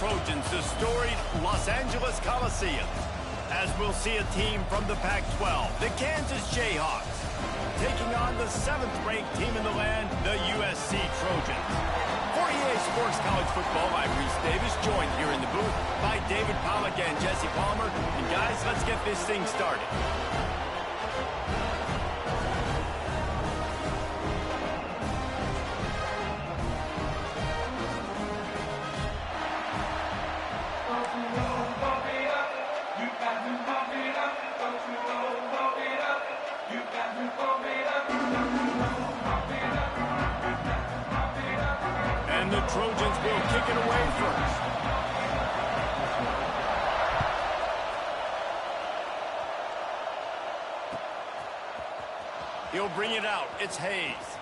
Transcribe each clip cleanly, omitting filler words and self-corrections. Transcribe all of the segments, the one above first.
Trojans, the storied Los Angeles Coliseum, as we'll see a team from the Pac-12, the Kansas Jayhawks, taking on the 7th-ranked team in the land, the USC Trojans. For EA Sports College Football, I'm Reese Davis, joined here in the booth by David Pollack and Jesse Palmer. And guys, let's get this thing started. And the Trojans will kick it away first. He'll bring it out. It's Hayes.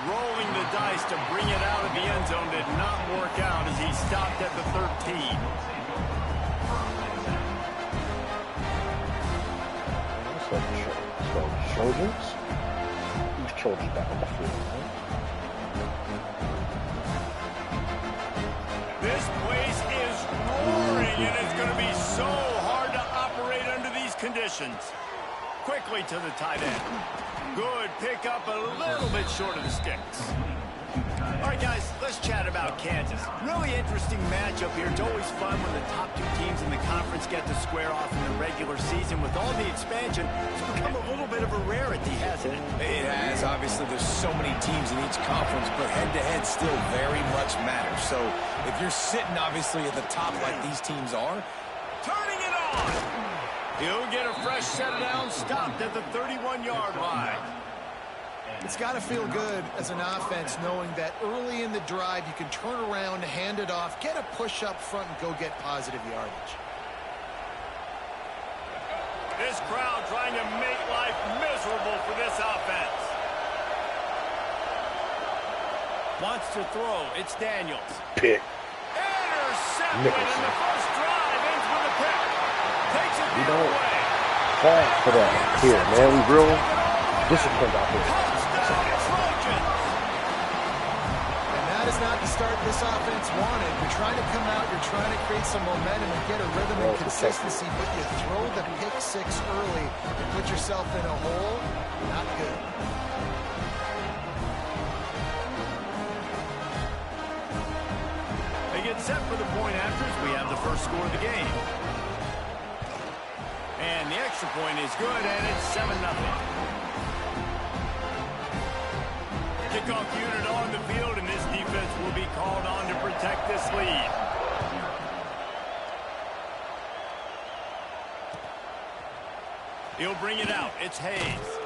Rolling the dice to bring it out of the end zone did not work out as he stopped at the 13. So Trojans? Who's Trojans back on the field, right? This place is roaring, and it's going to be so hard to operate under these conditions. Quickly to the tight end. Good pickup, a little bit short of the sticks. All right, guys, let's chat about Kansas. Really interesting matchup here. It's always fun when the top two teams in the conference get to square off in the regular season. With all the expansion, it's become a little bit of a rarity, hasn't it? It has. Obviously, there's so many teams in each conference, but head-to-head still very much matters. So if you're sitting, obviously, at the top like these teams are, turning it on. He'll get a fresh set down, stopped at the 31-yard line. It's got to feel good as an offense knowing that early in the drive you can turn around, hand it off, get a push up front, and go get positive yardage. This crowd trying to make life miserable for this offense. Wants to throw. It's Daniels. Pick. Intercepted, and the first drive ends with a pick. Takes it the other way. Fall for that here, man. We real disciplined out here. And that is not the start this offense wanted. You're trying to come out, you're trying to create some momentum and get a rhythm and consistency, but you throw the pick six early and put yourself in a hole. Not good. They get set for the point after as we have the first score of the game. And the extra point is good, and it's 7-0. Kickoff unit on the field, and this defense will be called on to protect this lead. He'll bring it out. It's Hayes.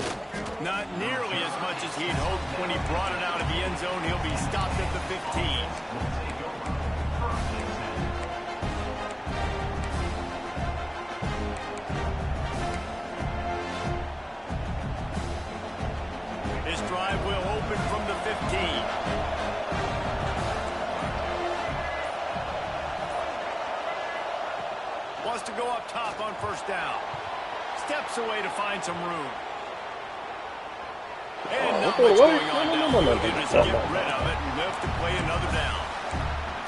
Not nearly as much as he'd hoped when he brought it out of the end zone. He'll be stopped at the 15. This drive will open from the 15. Wants to go up top on first down. Steps away to find some room. And not much going on downfield. They just get rid of it and live to play another down.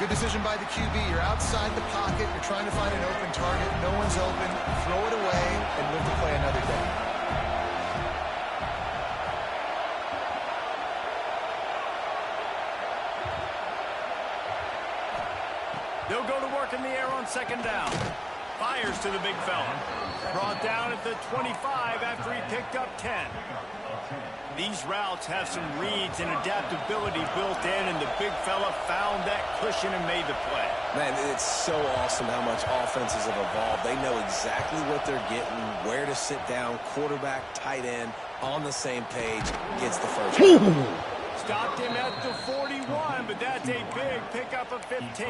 Good decision by the QB. You're outside the pocket. You're trying to find an open target. No one's open. Throw it away and live to play another down. They'll go to work in the air on second down. Fires to the big fella. Brought down at the 25 after he picked up 10. These routes have some reads and adaptability built in, and the big fella found that cushion and made the play. man, it's so awesome how much offenses have evolved. They know exactly what they're getting, where to sit down, quarterback, tight end, on the same page, gets the first down. Stopped him at the 41, but that's a big pickup of 15.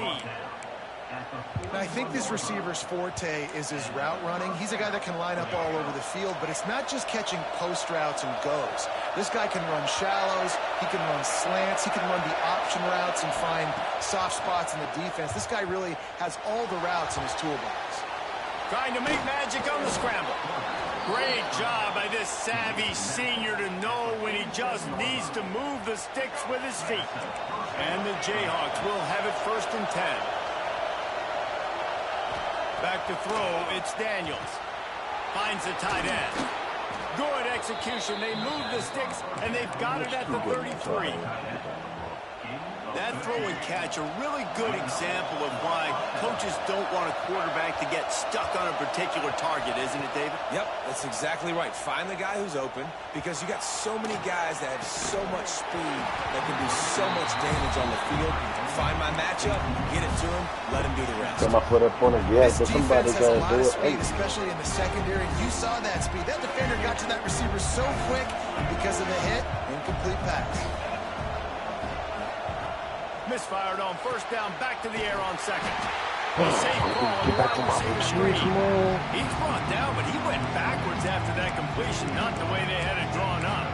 Now, I think this receiver's forte is his route running. He's a guy that can line up all over the field, but it's not just catching post routes and goes. This guy can run shallows, he can run slants, he can run the option routes and find soft spots in the defense. This guy really has all the routes in his toolbox. Trying to make magic on the scramble. Great job by this savvy senior to know when he just needs to move the sticks with his feet. And the Jayhawks will have it 1st and 10. Back to throw, it's Daniels. Finds the tight end. Good execution. They move the sticks, and they've got it at the 33. That throw and catch, a really good example of why coaches don't want a quarterback to get stuck on a particular target, isn't it, David? Yep, that's exactly right. Find the guy who's open, because you got so many guys that have so much speed that can do so much damage on the field. Find my matchup, get it to him, let him do the rest. Got my foot up on it. Yeah, this but somebody defense has a got lot to of do speed, it. especially in the secondary. You saw that speed. That defender got to that receiver so quick because of the hit. Incomplete pass. Misfired on 1st down, back to the air on 2nd. Safe call on the Back on wide my receiver screen. man. He's brought down, but he went backwards after that completion, not the way they had it drawn up.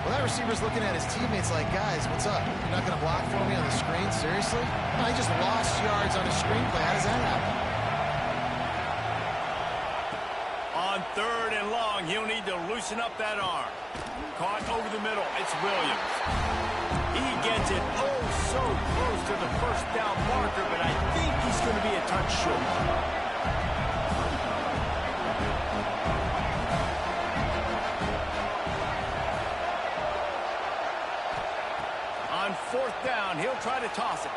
Well, that receiver's looking at his teammates like, guys, what's up? You're not going to block for me on the screen? Seriously? No, he just lost yards on a screenplay. How does that happen? On 3rd and long, he'll need to loosen up that arm. Caught over the middle. It's Williams. He gets it so close to the 1st down marker, but I think he's going to be a touch short. On 4th down, he'll try to toss it.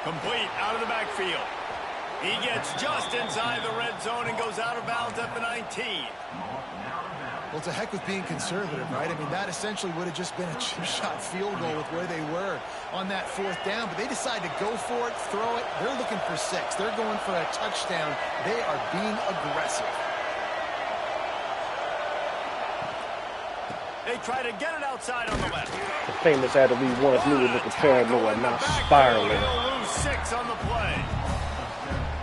Complete out of the backfield. He gets just inside the red zone and goes out of bounds at the 19. Well, to heck with being conservative, right? I mean, that essentially would have just been a chip shot field goal with where they were on that 4th down. But they decide to go for it, throw it. They're looking for 6. They're going for a touchdown. They are being aggressive. They try to get it outside on the left. The famous had to be one of me with the paranoia, not spiraling. He'll lose 6 on the play.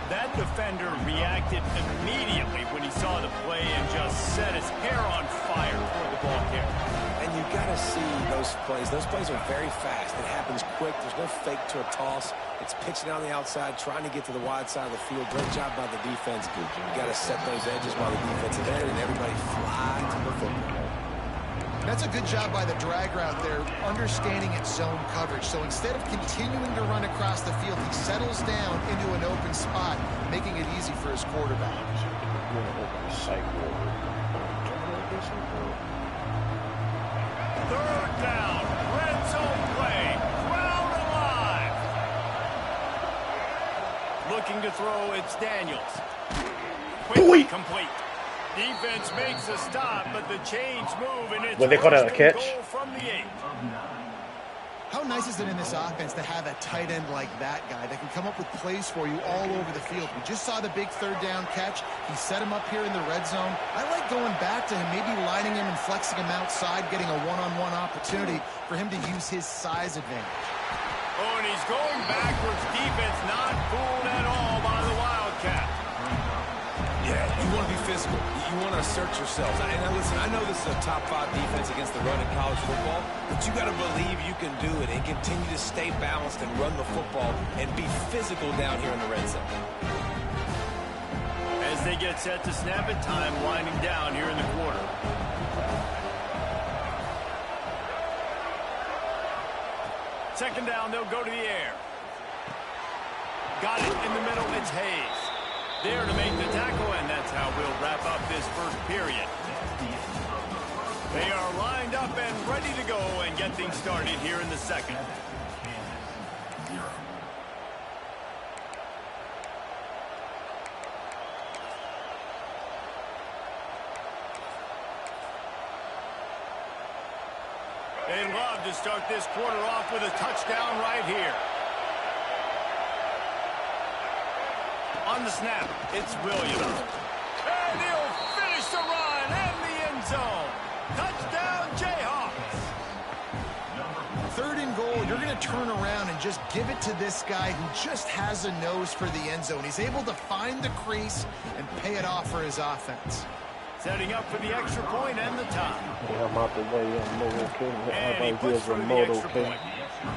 That defender reacted immediately when he saw the play and just set his hair on fire toward the ball carrier. And you got to see those plays. Those plays are very fast. It happens quick. There's no fake to a toss. It's pitching on the outside, trying to get to the wide side of the field. Great job by the defense. You got to set those edges by the defensive end, and everybody fly to the football. That's a good job by the drag route there, understanding its zone coverage. So instead of continuing to run across the field, he settles down into an open spot, making it easy for his quarterback. 3rd down, red zone play, crowd alive. Looking to throw, it's Daniels. Quickly complete. Defense makes a stop, but the chains move, and it's What they call that, a catch? goal from the 8. How nice is it in this offense to have a tight end like that guy that can come up with plays for you all over the field? We just saw the big 3rd down catch. He set him up here in the red zone. I like going back to him, maybe lining him and flexing him outside, getting a one-on-one opportunity for him to use his size advantage. Oh, and he's going backwards. Defense not fooled at all by the Wildcat. Yeah, you want to be physical. You want to assert yourselves. And listen, I know this is a top 5 defense against the run in college football, but you got to believe you can do it and continue to stay balanced and run the football and be physical down here in the red zone. As they get set to snap it, time winding down here in the quarter. Second down, they'll go to the air. Got it in the middle, it's Hayes. There to make the tackle, and that's how we'll wrap up this 1st period. They are lined up and ready to go and get things started here in the 2nd. They'd love to start this quarter off with a touchdown right here. On the snap, it's Williams. And he'll finish the run and the end zone. Touchdown, Jayhawks. 3rd and goal, you're going to turn around and just give it to this guy who just has a nose for the end zone. He's able to find the crease and pay it off for his offense. Setting up for the extra point and the tie. Yeah, I'm out the way. I'm okay. And he puts through the extra point.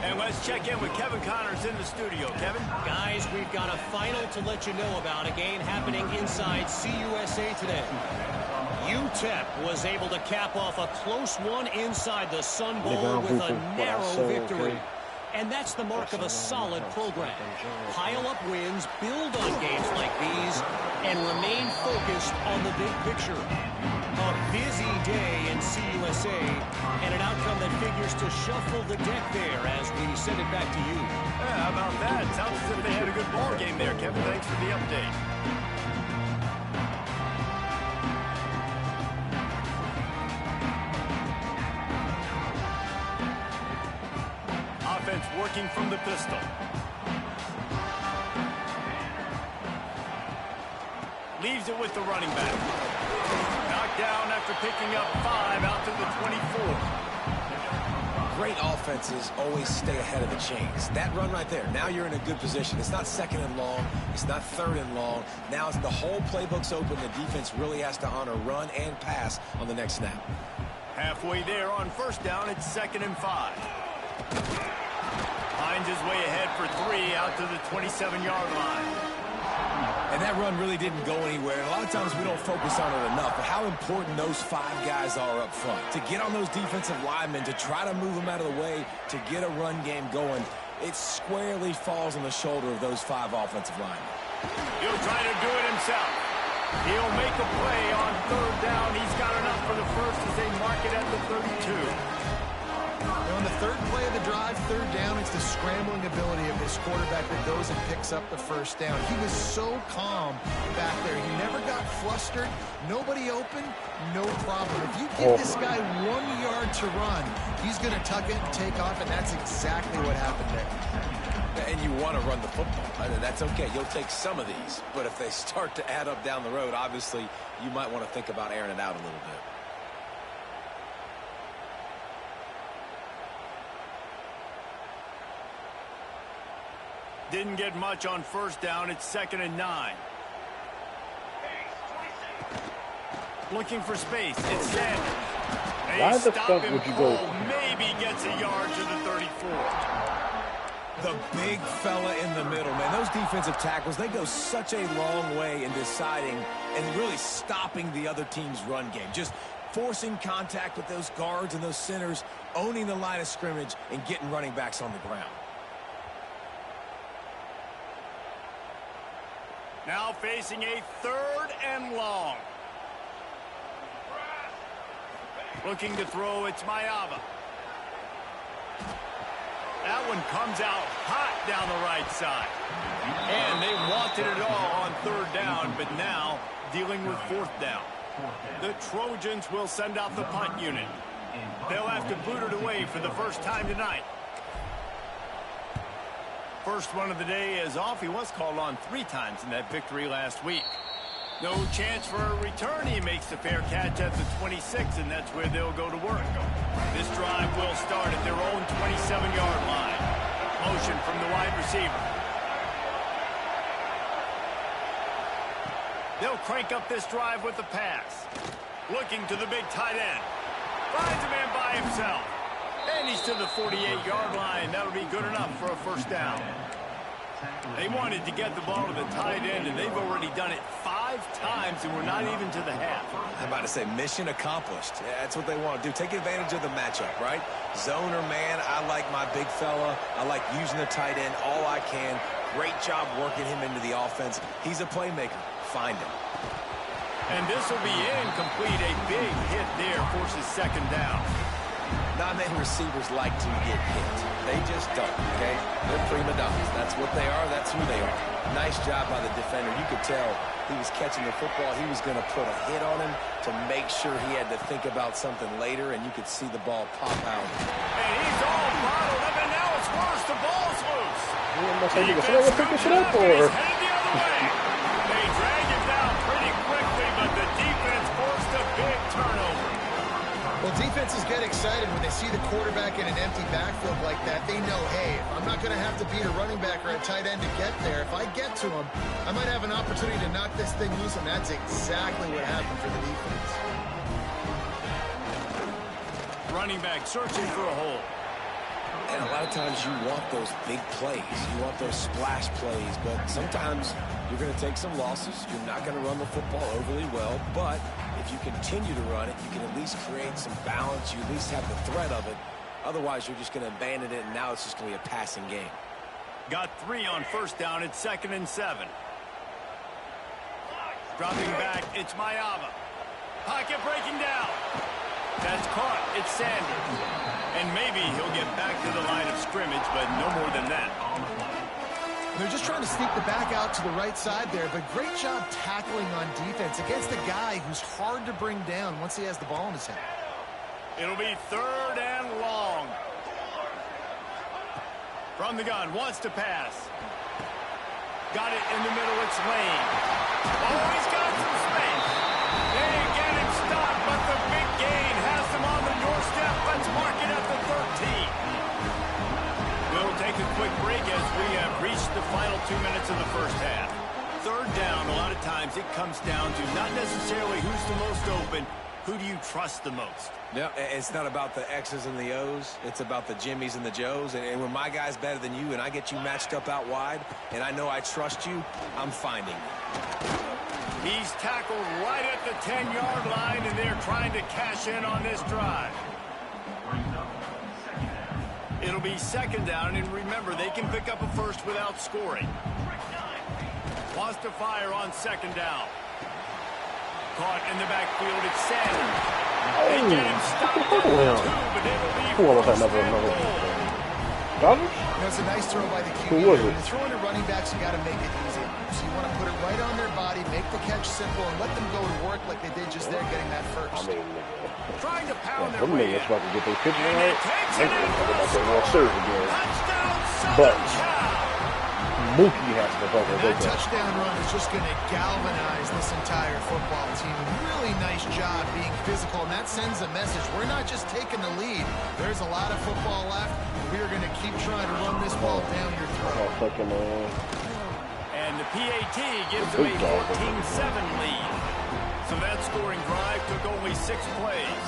And let's check in with Kevin Connors in the studio. Kevin? Guys, we've got a final to let you know about, a game happening inside CUSA today. UTEP was able to cap off a close one inside the Sun Bowl with a narrow victory. And that's the mark of a solid program. Pile up wins, build on games like these, and remain focused on the big picture. A busy day in CUSA, and an outcome that figures to shuffle the deck there as we send it back to you. Yeah, how about that? Sounds as if they had a good ball game there, Kevin. Thanks for the update. Offense working from the pistol. Leaves it with the running back. Knocked down after picking up 5 out to the 24. Great offenses always stay ahead of the chains. That run right there, now you're in a good position. It's not second and long. It's not third and long. Now the whole playbook's open. The defense really has to honor run and pass on the next snap. Halfway there on first down, it's 2nd and 5. Finds his way ahead for 3 out to the 27-yard line. And that run really didn't go anywhere. And a lot of times we don't focus on it enough, but how important those 5 guys are up front. To get on those defensive linemen, to try to move them out of the way, to get a run game going, it squarely falls on the shoulder of those 5 offensive linemen. He'll try to do it himself. He'll make a play on 3rd down. He's got enough for the first as they mark it at the 32. On the 3rd play of the drive, 3rd down, it's the scrambling ability of this quarterback that goes and picks up the first down. He was so calm back there. He never got flustered. Nobody open, no problem. If you give this guy 1 yard to run, he's going to tuck it and take off, and that's exactly what happened there. And you want to run the football. That's okay. You'll take some of these. But if they start to add up down the road, obviously you might want to think about airing it out a little bit. Didn't get much on first down. It's 2nd and 9. Looking for space. It's Sanders. Why the fuck would you go? Maybe gets a yard to the 34. The big fella in the middle, man. Those defensive tackles, they go such a long way in deciding and really stopping the other team's run game. Just forcing contact with those guards and those centers, owning the line of scrimmage, and getting running backs on the ground. Now facing a 3rd and long. Looking to throw, it's Mayava. That one comes out hot down the right side. And they wanted it all on 3rd down, but now dealing with 4th down. The Trojans will send out the punt unit. They'll have to boot it away for the first time tonight. First one of the day is off. He was called on 3 times in that victory last week. No chance for a return. He makes the fair catch at the 26, and that's where they'll go to work. This drive will start at their own 27-yard line. Motion from the wide receiver. They'll crank up this drive with the pass. Looking to the big tight end. Finds a man by himself. And he's to the 48-yard line. That'll be good enough for a first down. They wanted to get the ball to the tight end, and they've already done it 5 times, and we're not even to the half. I'm about to say mission accomplished. Yeah, that's what they want to do. Take advantage of the matchup, right? Zone or man, I like my big fella. I like using the tight end all I can. Great job working him into the offense. He's a playmaker. Find him. And this will be incomplete. A big hit there forces 2nd down. Not many receivers like to get hit. They just don't, okay? They're prima donnas. That's what they are. That's who they are. Nice job by the defender. You could tell he was catching the football. He was going to put a hit on him to make sure he had to think about something later, and you could see the ball pop out. And he's all bottled up, and now it's worse. The ball's loose. Should I go pick this shit up, or? Heading the other way. They drag him down pretty quickly, but the defense forced a big turnover. Well, defenses get excited when they see the quarterback in an empty backfield like that. They know, hey, I'm not going to have to beat a running back or a tight end to get there. If I get to him, I might have an opportunity to knock this thing loose, and that's exactly what happened for the defense. Running back searching for a hole. And a lot of times you want those big plays. You want those splash plays. But sometimes you're going to take some losses. You're not going to run the football overly well. But if you continue to run it, you can at least create some balance. You at least have the threat of it. Otherwise, you're just going to abandon it, and now it's just going to be a passing game. Got 3 on first down. It's 2nd and 7. Dropping back, it's Mayava. Pocket breaking down. That's caught. It's Sanders. And maybe he'll get back to the line of scrimmage, but no more than that. They're just trying to sneak the back out to the right side there, but great job tackling on defense against a guy who's hard to bring down once he has the ball in his hand. It'll be 3rd and long. From the gun, wants to pass. Got it in the middle, it's Lane. Oh, he's got some space. They get him stopped, but the big gain has them on the doorstep. Let's mark it at the 13. We'll take a quick break as we have reached the final 2 minutes of the first half. 3rd down, a lot of times it comes down to not necessarily who's the most open, who do you trust the most? No, it's not about the X's and the O's. It's about the Jimmies and the Joes. And when my guy's better than you and I get you matched up out wide and I know I trust you, I'm finding you. He's tackled right at the 10-yard line, and they're trying to cash in on this drive. It'll be 2nd down, and remember, they can pick up a first without scoring. Wants to fire on 2nd down. Caught in the backfield, it's Sanders. They get him stopped at the 2, but it'll be first and goal. It's a nice throw by the QB. Who was it? When you're throwing to running backs, you got to make it easy. So you want to put it right on their body, make the catch simple, and let them go to work like they did just there getting that first. Trying to pound their them way niggas in. about to get their picture And right. it takes They it in gonna for the get more score. serve again. Touchdown, But Southern Cal. Mookie has to fucking And go that touchdown run is just going to galvanize this entire football team. Really nice job being physical, and that sends a message. We're not just taking the lead. There's a lot of football left. We are going to keep trying to run this ball down your throat. And the PAT gives them a 14-7 lead. So that scoring drive took only 6 plays.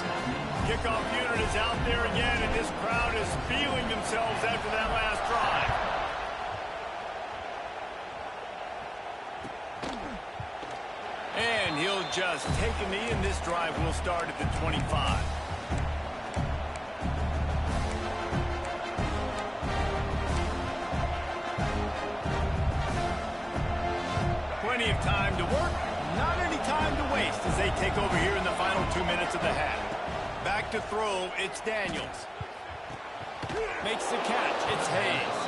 Kickoff unit is out there again, and this crowd is feeling themselves after that last drive. And he'll just take a knee, and this drive will start at the 25. Plenty of time to work, not any time to waste as they take over here in the final 2 minutes of the half. Back to throw, it's Daniels. Makes the catch, it's Hayes.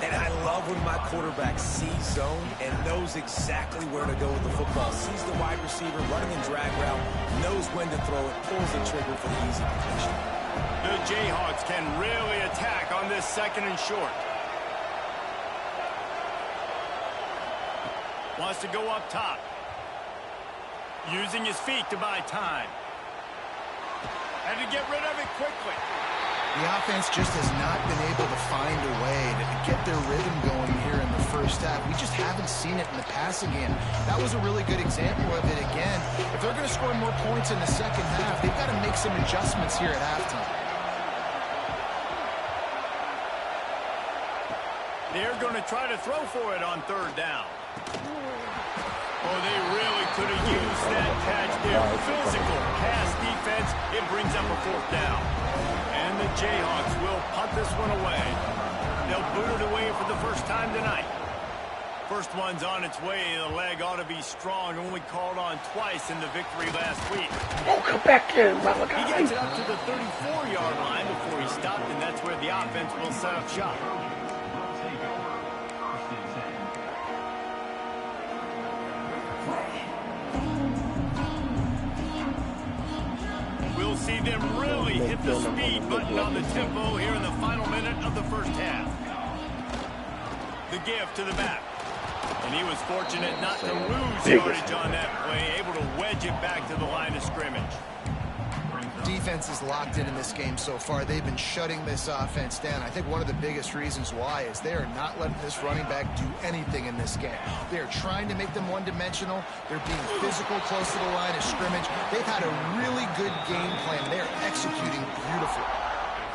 And I love when my quarterback sees zone and knows exactly where to go with the football. Sees the wide receiver running in drag route, knows when to throw it, pulls the trigger for the easy completion. The Jayhawks can really attack on this 2nd and short. Wants to go up top. Using his feet to buy time. Had to get rid of it quickly. The offense just has not been able to find a way to get their rhythm going here in the first half. We just haven't seen it in the passing game. That was a really good example of it again. If they're going to score more points in the second half, they've got to make some adjustments here at halftime. They're going to try to throw for it on 3rd down. Oh, they really could have used that catch there. Physical pass defense. It brings up a 4th down. And the Jayhawks will punt this one away. They'll boot it away for the first time tonight. First one's on its way. The leg ought to be strong. Only called on twice in the victory last week. Oh, come back here, Malachi. He gets it up to the 34-yard line before he stopped, and that's where the offense will set up shop. We'll see them really hit the speed button on the tempo here in the final minute of the first half. The give to the back. And he was fortunate not to lose yardage on that play, able to wedge it back to the line of scrimmage. Defense is locked in this game so far. They've been shutting this offense down. I think one of the biggest reasons why is they are not letting this running back do anything in this game. They are trying to make them one-dimensional. They're being physical close to the line of scrimmage. They've had a really good game plan. They are executing beautifully.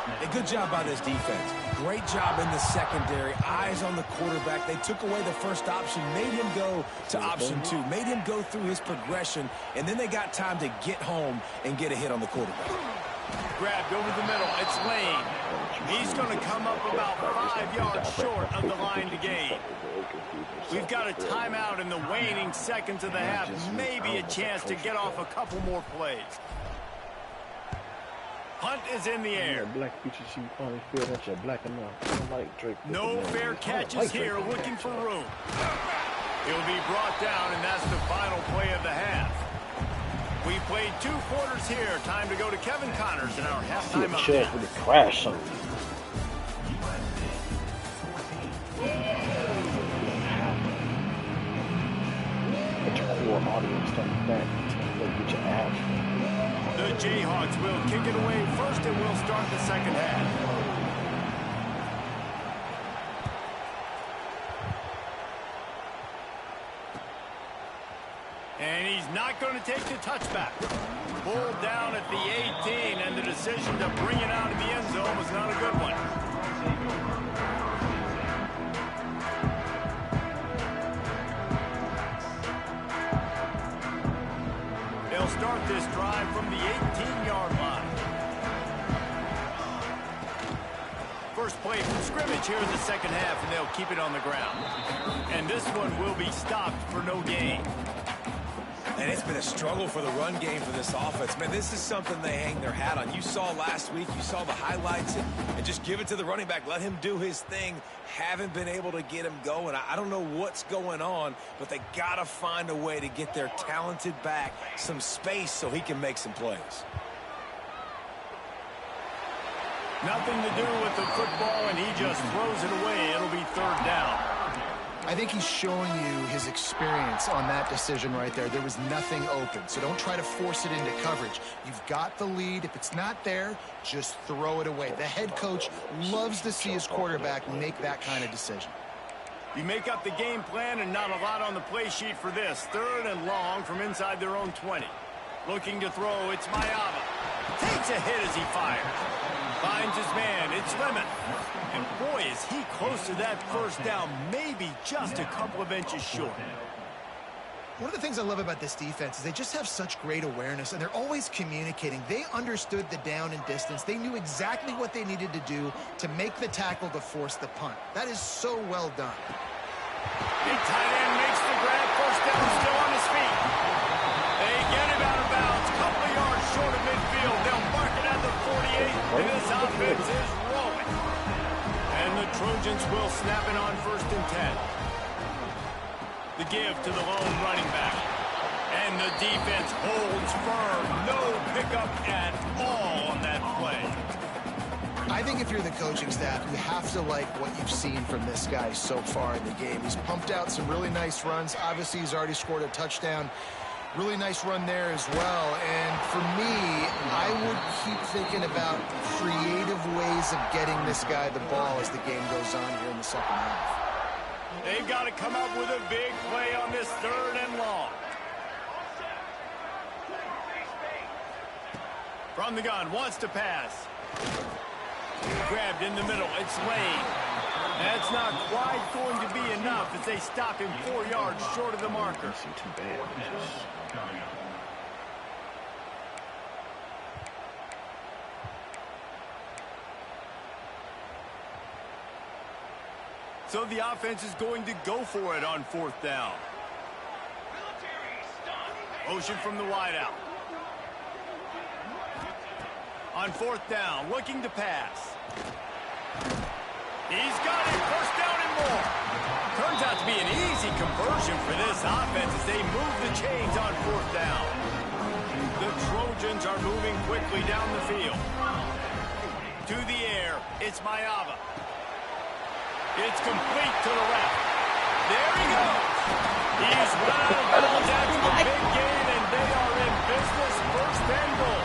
A good job by this defense. Great job in the secondary. Eyes on the quarterback. They took away the first option, made him go to option 2, made him go through his progression, and then they got time to get home and get a hit on the quarterback. Grabbed over the middle. It's Lane. He's going to come up about 5 yards short of the line to gain. We've got a timeout in the waning seconds of the half. Maybe a chance to get off a couple more plays. Hunt is in the air. No fair catches here, looking for room. He'll be brought down, and that's the final play of the half. We played 2 quarters here. Time to go to Kevin Connors in our halftime update. With a crash on. Get your core audience stuff like that. Get your ass. The Jayhawks will kick it away first, and we'll start the second half. And he's not going to take the touchback. Pulled down at the 18, and the decision to bring it out of the end zone was not a good one. They'll start this drive from the 18-yard line. First play from scrimmage here in the second half, and they'll keep it on the ground. And this one will be stopped for no gain. And it's been a struggle for the run game for this offense. Man, this is something they hang their hat on. You saw last week, you saw the highlights, and just give it to the running back. Let him do his thing. Haven't been able to get him going. I don't know what's going on, but they got to find a way to get their talented back some space so he can make some plays. Nothing to do with the football, and he just throws it away. It'll be third down. I think he's showing you his experience on that decision right there. There was nothing open, so don't try to force it into coverage. You've got the lead. If it's not there, just throw it away. The head coach loves to see his quarterback make that kind of decision. You make up the game plan, and not a lot on the play sheet for this. Third and long from inside their own 20. Looking to throw, it's Mayava. Takes a hit as he fires. Finds his man, it's Lemon. And boy, is he close to that first down, maybe just a couple of inches short. One of the things I love about this defense is they just have such great awareness, and they're always communicating. They understood the down and distance. They knew exactly what they needed to do to make the tackle to force the punt. That is so well done. Big tight end makes the grab, first down, still on his feet. They get him out of bounds, couple of yards short of midfield. They'll mark it at the 48, and this offense is rolling. And the Trojans will snap it on first and 10. The give to the lone running back. And the defense holds firm. No pickup at all on that play. I think if you're the coaching staff, you have to like what you've seen from this guy so far in the game. He's pumped out some really nice runs. Obviously, he's already scored a touchdown. Really nice run there as well. And for me, I would keep thinking about creative ways of getting this guy the ball as the game goes on here in the second half. They've got to come up with a big play on this third and long. From the gun, wants to pass. Grabbed in the middle, it's Lane. That's not quite going to be enough as they stop him 4 yards short of the marker. Too bad. So the offense is going to go for it on fourth down. Motion from the wideout. On fourth down, looking to pass. He's got it, first down and more. Turns out to be an easy conversion for this offense as they move the chains on fourth down. The Trojans are moving quickly down the field. To the air, it's Mayava. It's complete to the left. There he goes. He's run out of bounds after the big gain, and they are in business, first and goal.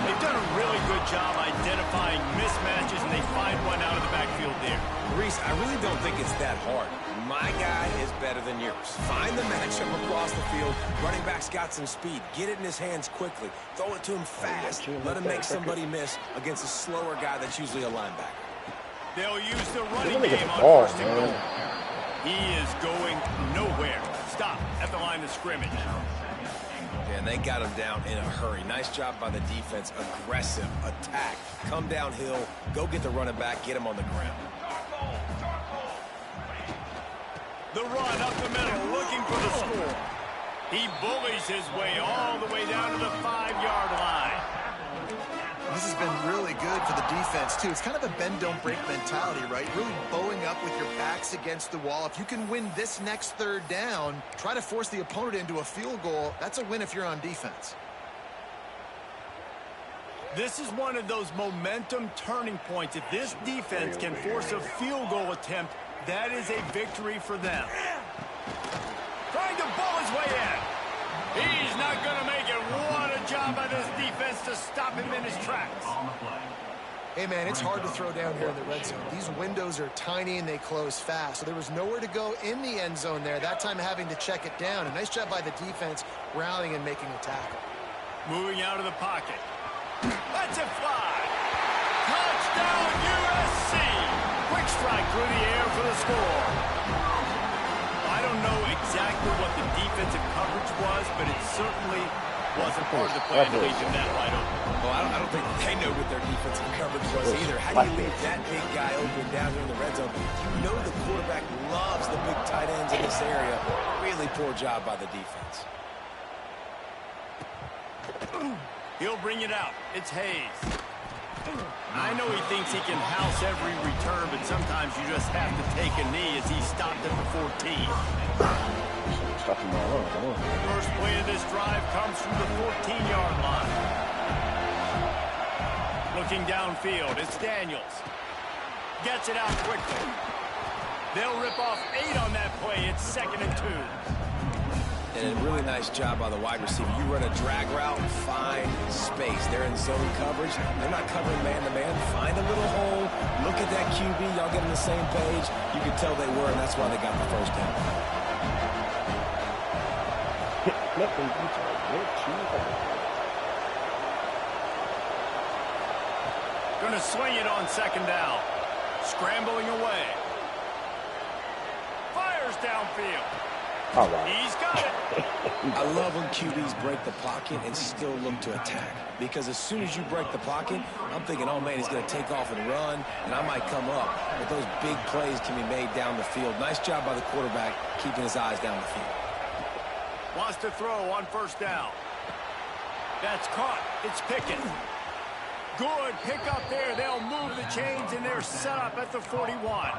They've done a really good job identifying mismatches, and they find one out of the backfield there. Reese, I really don't think it's that hard. My guy is better than yours. Find the matchup across the field. Running back's got some speed. Get it in his hands quickly. Throw it to him fast. Let him make somebody miss against a slower guy that's usually a linebacker. They'll use the running game on first and goal. He is going nowhere. Stop at the line of scrimmage. And they got him down in a hurry. Nice job by the defense. Aggressive attack. Come downhill. Go get the running back. Get him on the ground. The run up the middle, looking for the score. He bullies his way all the way down to the 5-yard line. This has been really good for the defense, too. It's kind of a bend-don't-break mentality, right? Really bowing up with your backs against the wall. If you can win this next third down, try to force the opponent into a field goal. That's a win if you're on defense. This is one of those momentum turning points. If this defense can force a field goal attempt, that is a victory for them. Trying to bowl his way in. He's not going to make it. What a job by this defense to stop him in his tracks. Hey, man, it's hard to throw down here in the red zone. These windows are tiny and they close fast. So there was nowhere to go in the end zone there. That time having to check it down. A nice job by the defense rallying and making a tackle. Moving out of the pocket. Let's it fly. Touchdown USC. Quick strike through the air for the score. I don't know exactly what the defensive coverage was, but it certainly wasn't part of the plan to leave him that wide open. Well, I don't think they know what their defensive coverage was either. How do you leave that big guy open down here in the red zone? You know the quarterback loves the big tight ends in this area. Really poor job by the defense. He'll bring it out. It's Hayes. I know he thinks he can house every return, but sometimes you just have to take a knee as he stopped at the 14. First play of this drive comes from the 14-yard line. Looking downfield, it's Daniels. Gets it out quickly. They'll rip off 8 on that play. It's 2nd and 2. And a really nice job by the wide receiver. You run a drag route, find space. They're in zone coverage. They're not covering man-to-man. Find a little hole. Look at that QB. Y'all get on the same page. You can tell they were, and that's why they got the first down. Going to swing it on 2nd down. Scrambling away. Fires downfield. All right. He's got it. I love when QBs break the pocket and still look to attack. Because as soon as you break the pocket, I'm thinking, oh, man, he's going to take off and run, and I might come up. But those big plays can be made down the field. Nice job by the quarterback keeping his eyes down the field. Wants to throw on 1st down. That's caught. It's Pickett. Good pick up there. They'll move the chains, and they're set up at the 41.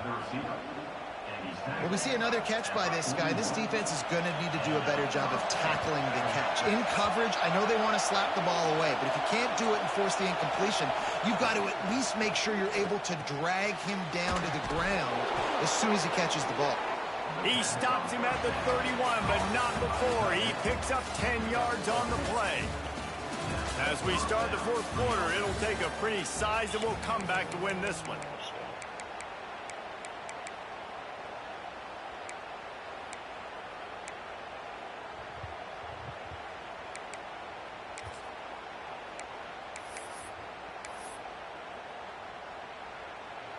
Well, we see another catch by this guy. This defense is going to need to do a better job of tackling the catch. In coverage, I know they want to slap the ball away, but if you can't do it and force the incompletion, you've got to at least make sure you're able to drag him down to the ground as soon as he catches the ball. He stops him at the 31, but not before. He picks up 10 yards on the play. As we start the 4th quarter, it'll take a pretty sizable comeback to win this one.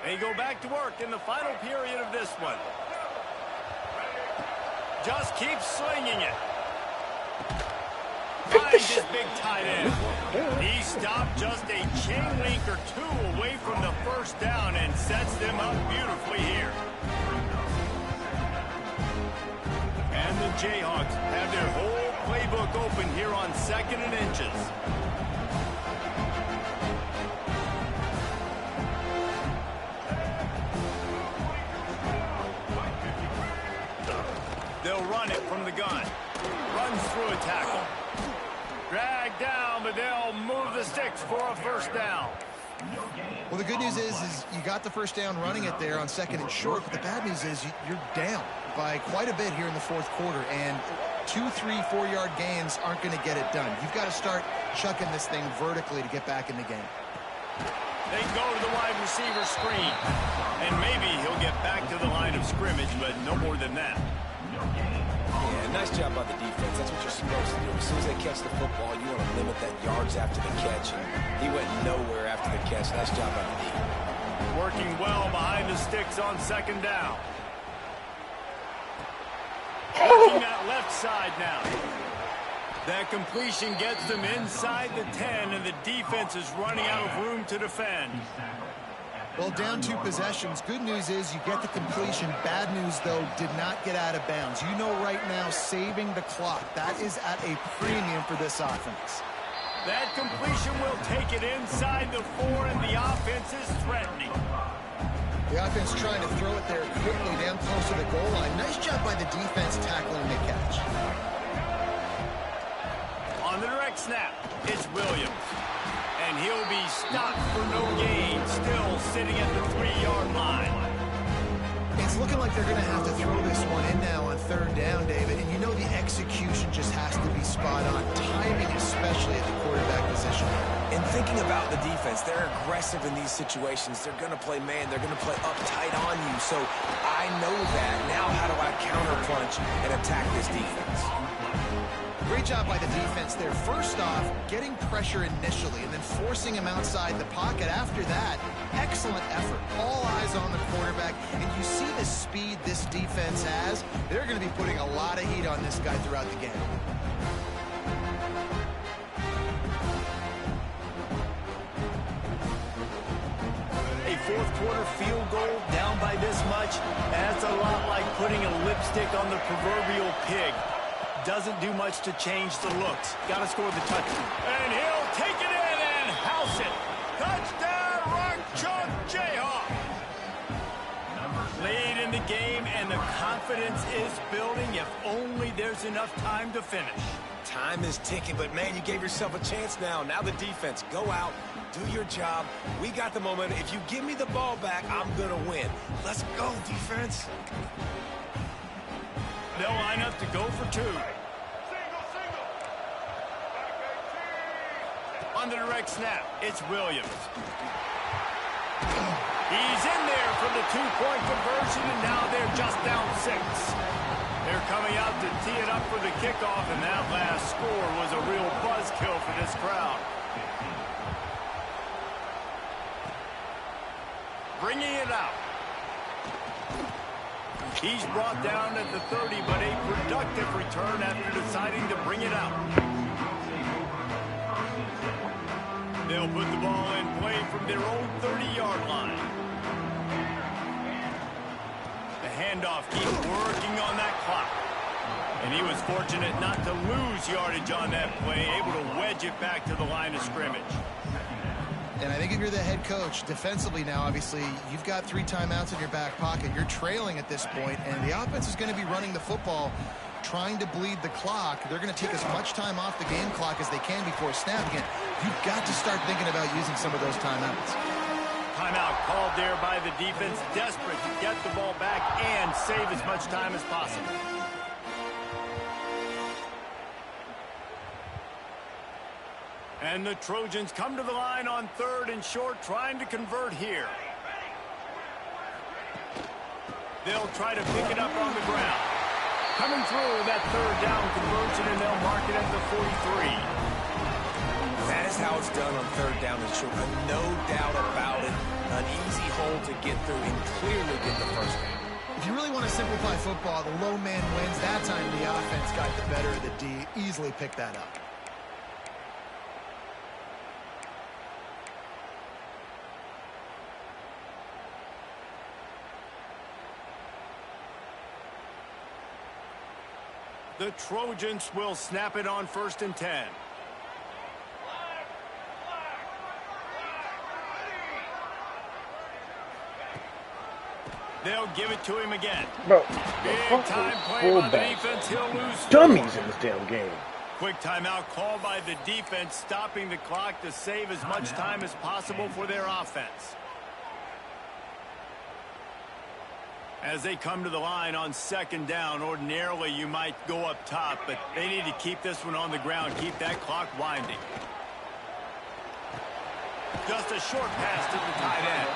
They go back to work in the final period of this one. Just keeps slinging it. Finds his big tight end. He stopped just a chain link or 2 away from the 1st down and sets them up beautifully here. And the Jayhawks have their whole playbook open here on 2nd and inches. They'll run it from the gun. Runs through a tackle. Dragged down, but they'll move the sticks for a 1st down. Well, the good news is you got the 1st down running it there on 2nd and short, but the bad news is you're down by quite a bit here in the 4th quarter, and 2, 3, 4-yard gains aren't going to get it done. You've got to start chucking this thing vertically to get back in the game. They go to the wide receiver screen. And maybe he'll get back to the line of scrimmage, but no more than that. Yeah, nice job by the defense. That's what you're supposed to do. As soon as they catch the football, you want to limit that yards after the catch. And he went nowhere after the catch. Nice job by the D. Working well behind the sticks on second down. Looking at left side now. That completion gets them inside the 10, and the defense is running out of room to defend. Well, down 2 possessions. Good news is you get the completion. Bad news, though, did not get out of bounds. You know right now, saving the clock. That is at a premium for this offense. That completion will take it inside the 4, and the offense is threatening. The offense trying to throw it there quickly down close to the goal line. Nice job by the defense tackling the catch. On the direct snap, it's Williams. And he'll be stopped for no gain, still sitting at the 3-yard line. It's looking like they're going to have to throw this one in now on third down, David. And you know the execution just has to be spot on. Timing, especially at the quarterback position. And thinking about the defense, they're aggressive in these situations. They're going to play man. They're going to play up tight on you. So I know that. Now how do I counterpunch and attack this defense? Great job by the defense there. First off, getting pressure initially and then forcing him outside the pocket. After that, excellent effort. All eyes on the quarterback. And you see the speed this defense has. They're going to be putting a lot of heat on this guy throughout the game. A fourth-quarter field goal down by this much. That's a lot like putting a lipstick on the proverbial pig. Doesn't do much to change the looks. Got to score the touchdown. And he'll take it in and house it. Touchdown, Rock Chalk Jayhawk. Lead in the game, and the confidence is building if only there's enough time to finish. Time is ticking, but, man, you gave yourself a chance now. Now the defense, go out, do your job. We got the momentum. If you give me the ball back, I'm going to win. Let's go, defense. They'll line up to go for 2. On the direct snap, it's Williams. He's in there for the 2-point conversion, and now they're just down 6. They're coming out to tee it up for the kickoff, and that last score was a real buzzkill for this crowd. Bringing it out. He's brought down at the 30, but a productive return after deciding to bring it out. They'll put the ball in play from their own 30-yard line. The handoff keeps working on that clock. And he was fortunate not to lose yardage on that play, able to wedge it back to the line of scrimmage. And I think if you're the head coach, defensively now, obviously, you've got 3 timeouts in your back pocket. You're trailing at this point, and the offense is going to be running the football, trying to bleed the clock. They're going to take as much time off the game clock as they can before snapping it. You've got to start thinking about using some of those timeouts. Timeout called there by the defense, desperate to get the ball back and save as much time as possible. And the Trojans come to the line on 3rd and short, trying to convert here. They'll try to pick it up on the ground. Coming through that 3rd down conversion, and they'll mark it at the 43. That is how it's done on 3rd down and short. No doubt about it. An easy hole to get through and clearly get the first down. If you really want to simplify football, the low man wins. That time the offense got the better of the D. Easily picked that up. The Trojans will snap it on 1st and 10. They'll give it to him again. Bro, Big time play by the defense. He'll lose 4. Dummies in this damn game. Quick timeout called by the defense, stopping the clock to save as much time as possible for their offense. As they come to the line on 2nd down, ordinarily you might go up top, but they need to keep this one on the ground, keep that clock winding. just a short pass to the tight end.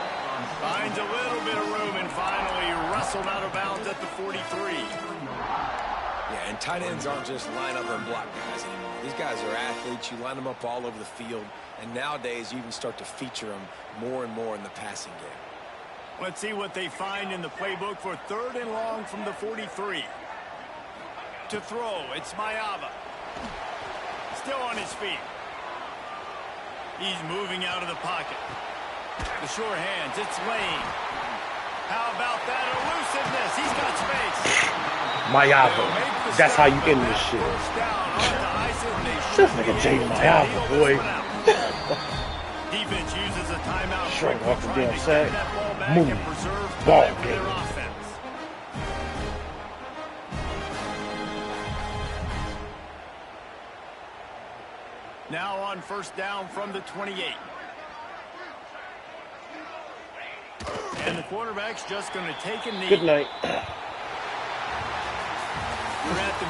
Finds a little bit of room and finally wrestled out of bounds at the 43. Yeah, and tight ends aren't just line up and block guys anymore. These guys are athletes. You line them up all over the field. And nowadays, you even start to feature them more and more in the passing game. Let's see what they find in the playbook for 3rd and long from the 43. To throw, it's Mayava. Still on his feet. He's moving out of the pocket. The short hands, it's Lane. How about that elusiveness? He's got space. Mayava. That's how you end this shit. This nigga Jay Mayava, boy. Defense uses a timeout. Straight off the damn sack. Move. Ball game. Now on 1st down from the 28. And the quarterback's just going to take a knee. Good night. We're at the